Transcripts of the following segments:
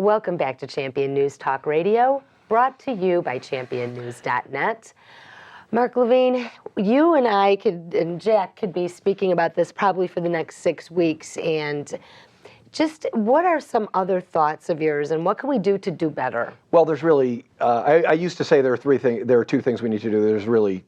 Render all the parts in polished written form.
Welcome back to Champion News Talk Radio, brought to you by championnews.net. Marc Levine, you and and Jack could be speaking about this probably for the next 6 weeks. And just what are some other thoughts of yours, and what can we do to do better? Well, there's really, I used to say there are two things we need to do. There's really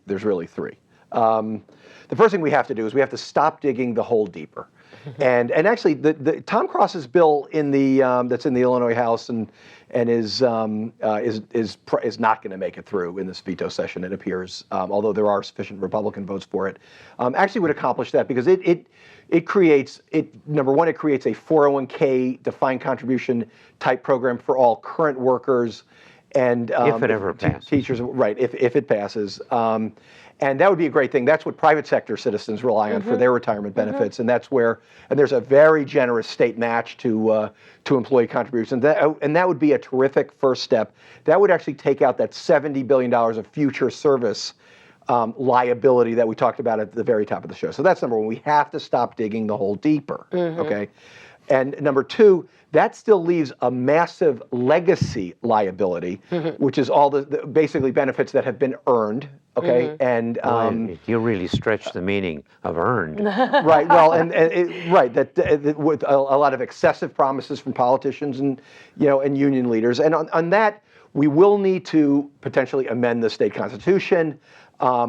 three. The first thing we have to do is we have to stop digging the hole deeper. And actually, the Tom Cross's bill in the that's in the Illinois House and is not going to make it through in this veto session. It appears, although there are sufficient Republican votes for it, actually would accomplish that because it creates number one, it creates a 401k defined contribution type program for all current workers and if it ever passes. Teachers, right? If it passes. And that would be a great thing. That's what private sector citizens rely on for their retirement benefits, and there's a very generous state match to employee contributions, and that would be a terrific first step. That would actually take out that $70 billion of future service liability that we talked about at the very top of the show. So that's number one. We have to stop digging the hole deeper. Okay, and number two, that still leaves a massive legacy liability, which is all the basically benefits that have been earned. Okay, and you really stretch the meaning of earned. Right. Well, that with a lot of excessive promises from politicians and union leaders, and on that we will need to potentially amend the state constitution,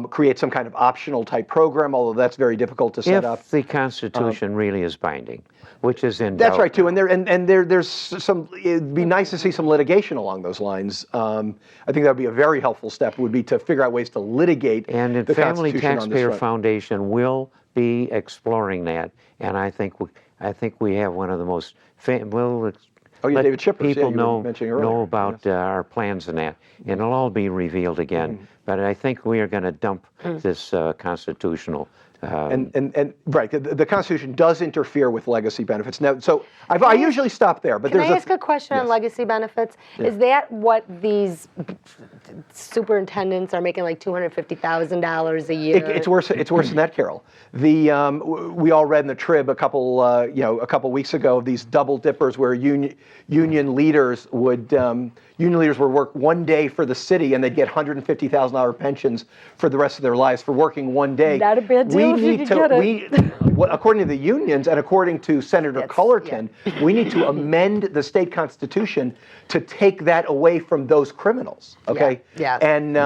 create some kind of optional type program, although that's very difficult to set up. If the Constitution really is binding, which is in doubt. That's right too, and there's some. It'd be nice to see some litigation along those lines. I think that would be a very helpful step. Would be to figure out ways to litigate. And the Family Taxpayer Foundation will be exploring that, and I think we have one of the most David Chippers. People know about our plans and that, and it'll all be revealed again. But I think we are going to dump this constitutional. Right, the Constitution does interfere with legacy benefits. Now, so I usually stop there, but can I ask a question on legacy benefits? Yeah. Is that what these superintendents are making, like $250,000 a year? It's worse. It's worse than that, Carol. We all read in the Trib a couple weeks ago these double dippers where union leaders would work one day for the city and they'd get $150,000 pensions for the rest of their lives for working one day. Not a bad deal. According to the unions and according to Senator Cullerton, we need to amend the state constitution to take that away from those criminals. Okay. Yeah. And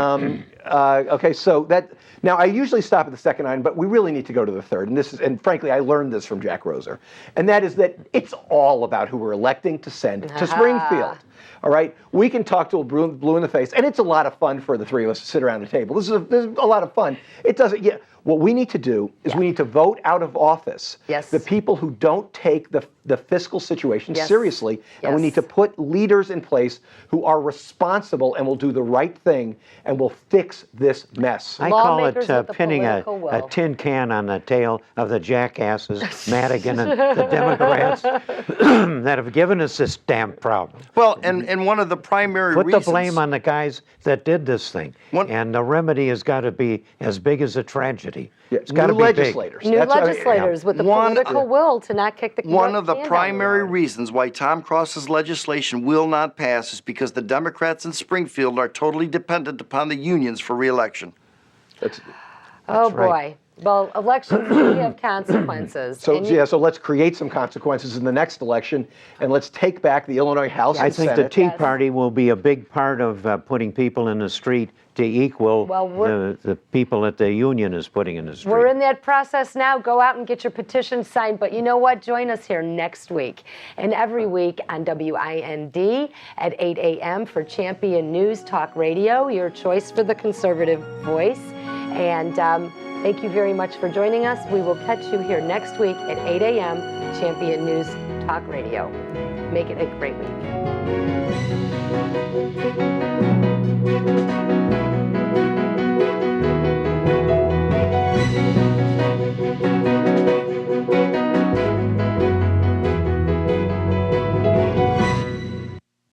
okay, so that now I usually stop at the second item, but we really need to go to the third. And frankly, I learned this from Jack Roeser, and that is that it's all about who we're electing to send to Springfield. All right, we can talk to a blue in the face, and it's a lot of fun for the three of us to sit around the table. This is a lot of fun. It doesn't. Yeah. What we need to do is we need to vote out of office the people who don't take the fiscal situation seriously, and we need to put leaders in place who are responsible and will do the right thing and will fix this mess. I call it pinning a tin can on the tail of the jackasses, Madigan and the Democrats that have given us this damn problem. Well, and one of the primary reasons... Put the blame on the guys that did this thing, and the remedy has got to be as big as a tragedy. Yeah, it's got to be legislators. big. New legislators with the political will to not kick the can. One of the primary reasons why Tom Cross's legislation will not pass is because the Democrats in Springfield are totally dependent upon the unions for re-election. That's boy. Right. Well, elections do have consequences. So let's create some consequences in the next election, and let's take back the Illinois House and Senate. I think the Tea Party will be a big part of putting people in the street to equal the people that the union is putting in the street. We're in that process now. Go out and get your petition signed. But you know what? Join us here next week and every week on WIND at 8 a.m. for Champion News Talk Radio, your choice for the conservative voice. And thank you very much for joining us. We will catch you here next week at 8 a.m. Champion News Talk Radio. Make it a great week.